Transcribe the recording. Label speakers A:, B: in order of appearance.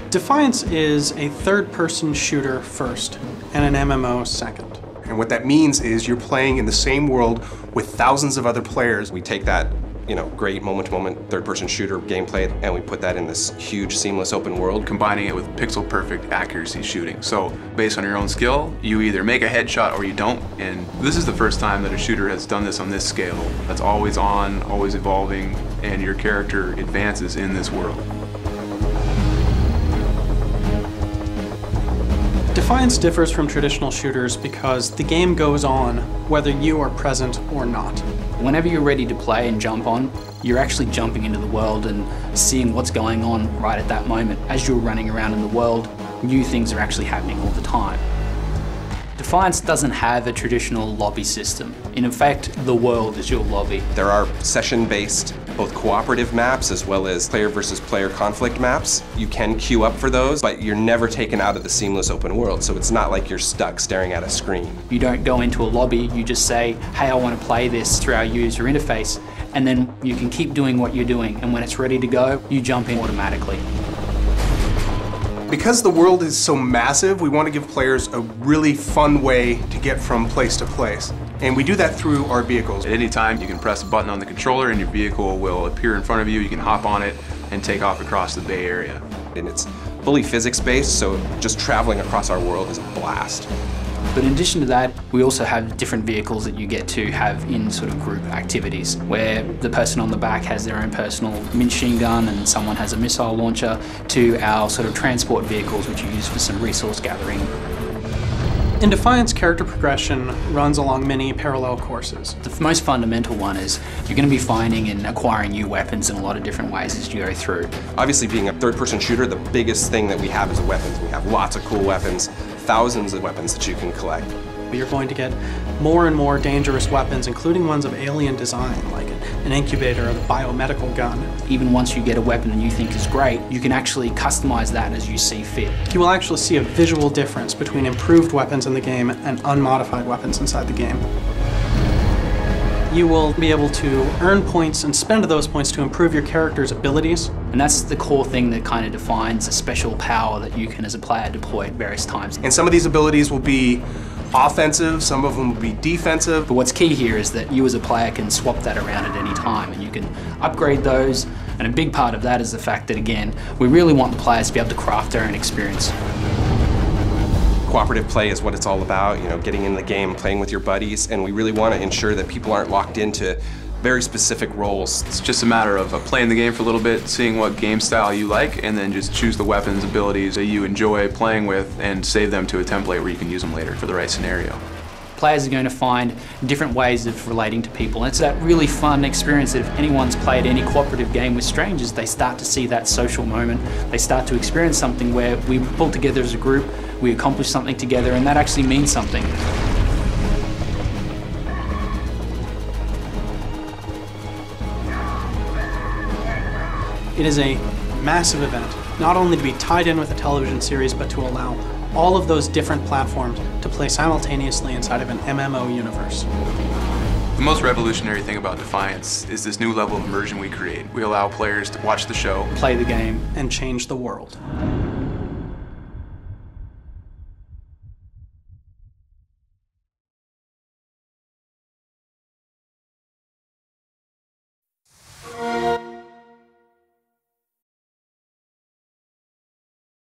A: Defiance is a third-person shooter first, and an MMO second.
B: And what that means is you're playing in the same world with thousands of other players.
C: We take that, great moment-to-moment third-person shooter gameplay, and we put that in this huge, seamless open world.
D: Combining it with pixel-perfect accuracy shooting. So, based on your own skill, you either make a headshot or you don't. And this is the first time that a shooter has done this on this scale. That's always on, always evolving, and your character advances in this world.
A: Defiance differs from traditional shooters because the game goes on whether you are present or not.
E: Whenever you're ready to play and jump on, you're actually jumping into the world and seeing what's going on right at that moment. As you're running around in the world, new things are actually happening all the time. Defiance doesn't have a traditional lobby system. In effect, the world is your lobby.
C: There are session-based, both cooperative maps as well as player versus player conflict maps. You can queue up for those, but you're never taken out of the seamless open world, so it's not like you're stuck staring at a screen.
E: You don't go into a lobby, you just say, hey, I want to play this through our user interface, and then you can keep doing what you're doing, and when it's ready to go, you jump in automatically.
B: Because the world is so massive, we want to give players a really fun way to get from place to place. And we do that through our vehicles.
D: At any time, you can press a button on the controller and your vehicle will appear in front of you. You can hop on it and take off across the Bay Area.
C: And it's fully physics-based, so just traveling across our world is a blast.
E: But in addition to that, we also have different vehicles that you get to have in sort of group activities, where the person on the back has their own personal machine gun and someone has a missile launcher, to our sort of transport vehicles, which you use for some resource gathering.
A: In Defiance, character progression runs along many parallel courses.
E: The most fundamental one is you're going to be finding and acquiring new weapons in a lot of different ways as you go through.
C: Obviously, being a third-person shooter, the biggest thing that we have is weapons. We have lots of cool weapons, thousands of weapons that you can collect.
A: You're going to get more and more dangerous weapons, including ones of alien design, like an incubator or the biomedical gun.
E: Even once you get a weapon that you think is great, you can actually customize that as you see fit.
A: You will actually see a visual difference between improved weapons in the game and unmodified weapons inside the game. You will be able to earn points and spend those points to improve your character's abilities.
E: And that's the core thing that kind of defines a special power that you can, as a player, deploy at various times.
B: And some of these abilities will be offensive, some of them will be defensive.
E: But what's key here is that you as a player can swap that around at any time and you can upgrade those. And a big part of that is the fact that, again, we really want the players to be able to craft their own experience.
C: Cooperative play is what it's all about, getting in the game, playing with your buddies, and we really want to ensure that people aren't locked into very specific roles.
D: It's just a matter of playing the game for a little bit, seeing what game style you like, and then just choose the weapons, abilities that you enjoy playing with, and save them to a template where you can use them later for the right scenario.
E: Players are going to find different ways of relating to people. And it's that really fun experience that if anyone's played any cooperative game with strangers, they start to see that social moment. They start to experience something where we pull together as a group, we accomplish something together, and that actually means something.
A: It is a massive event, not only to be tied in with a television series, but to allow all of those different platforms to play simultaneously inside of an MMO universe.
D: The most revolutionary thing about Defiance is this new level of immersion we create. We allow players to watch the show,
E: play the game,
A: and change the world.